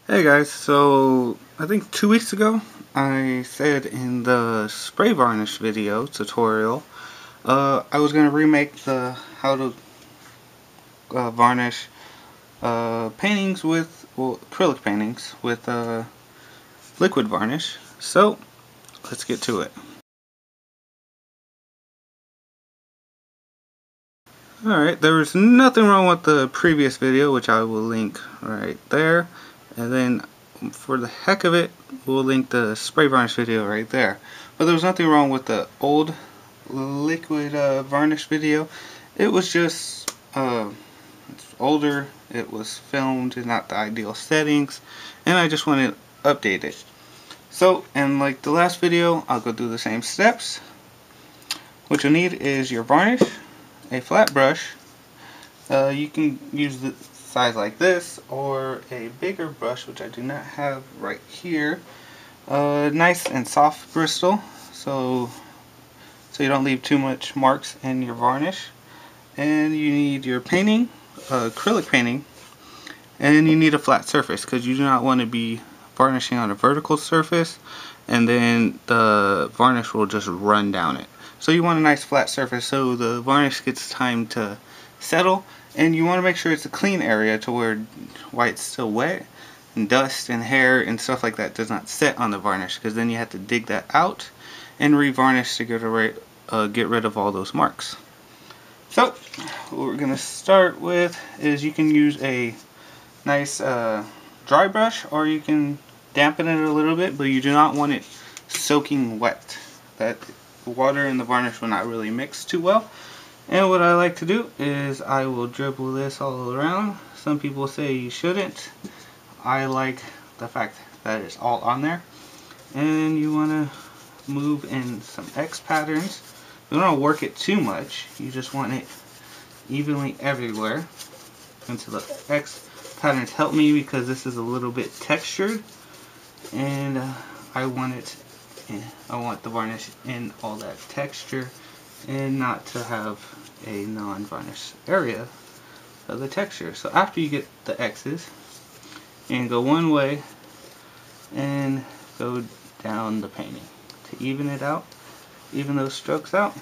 Hey guys, so I think 2 weeks ago I said in the spray varnish video tutorial I was going to remake the how to varnish paintings with, well, acrylic paintings with liquid varnish. So let's get to it. Alright, there was nothing wrong with the previous video, which I will link right there, and then for the heck of it we'll link the spray varnish video right there. But there was nothing wrong with the old liquid varnish video. It was just it's older, it was filmed in not the ideal settings, and I just wanted to update it. So, and like the last video, I'll go through the same steps. What you'll need is your varnish, a flat brush. You can use the size like this or a bigger brush, which I do not have right here. Nice and soft bristle, so you don't leave too much marks in your varnish. And you need your painting, acrylic painting, and you need a flat surface because you do not want to be varnishing on a vertical surface and then the varnish will just run down it. So you want a nice flat surface so the varnish gets time to settle, and you want to make sure it's a clean area to where while it's still wet and dust and hair and stuff like that does not set on the varnish, because then you have to dig that out and revarnish to get rid of all those marks. So what we're going to start with is you can use a nice dry brush, or you can dampen it a little bit, but you do not want it soaking wet. That water and the varnish will not really mix too well. And what I like to do is I will dribble this all around. Some people say you shouldn't. I like the fact that it's all on there. And you want to move in some X patterns. You don't want to work it too much. You just want it evenly everywhere until the X patterns help me, because this is a little bit textured, and I want the varnish in all that texture and not to have a non-varnished area of the texture. So after you get the X's, and go one way and go down the painting to even it out, even those strokes out.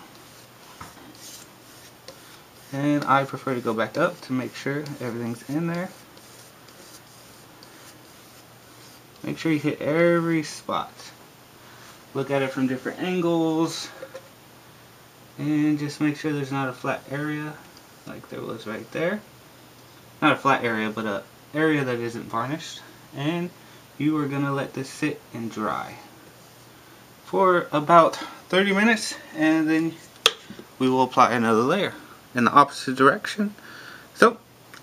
And I prefer to go back up to make sure everything's in there. Make sure you hit every spot. Look at it from different angles. And just make sure there's not a flat area like there was right there. Not a flat area, but an area that isn't varnished. And you are going to let this sit and dry for about 30 minutes. And then we will apply another layer in the opposite direction. So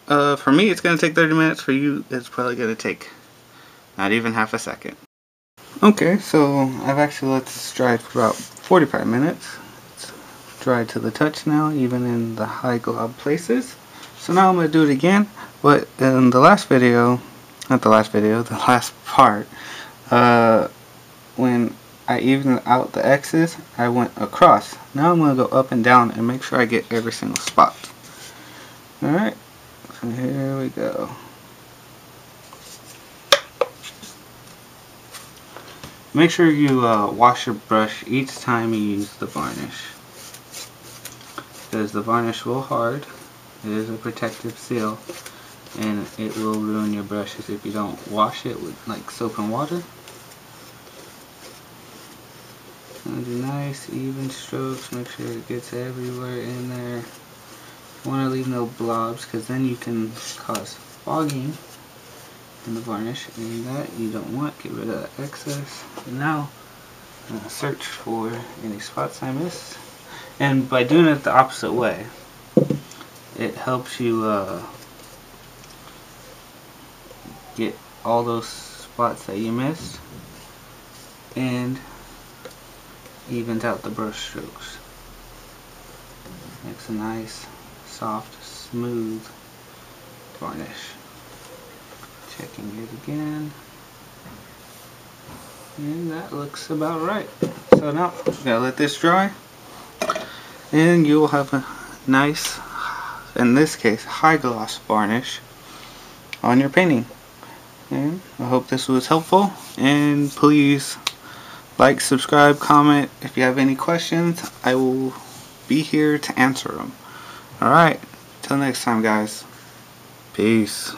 for me it's going to take 30 minutes. For you it's probably going to take not even half a second. Okay, so I've actually let this dry for about 45 minutes. It's dried to the touch now, even in the high glob places. So now I'm going to do it again, but in the last video, the last part, when I evened out the X's, I went across. Now I'm going to go up and down and make sure I get every single spot. Alright, so here we go. Make sure you wash your brush each time you use the varnish, because the varnish will hard. It is a protective seal, and it will ruin your brushes if you don't wash it with like soap and water. And do nice even strokes. Make sure it gets everywhere in there. You want to leave no blobs, because then you can cause fogging in the varnish, and that you don't want. Get rid of the excess. And now I'm going to search for any spots I missed, and by doing it the opposite way, it helps you get all those spots that you missed and evens out the brush strokes. Makes a nice soft smooth varnish. Checking it again, and that looks about right. So now I'm gonna let this dry, and you will have a nice, in this case, high gloss varnish on your painting. And I hope this was helpful, and please like, subscribe, comment. If you have any questions, I will be here to answer them. Alright, till next time guys. Peace.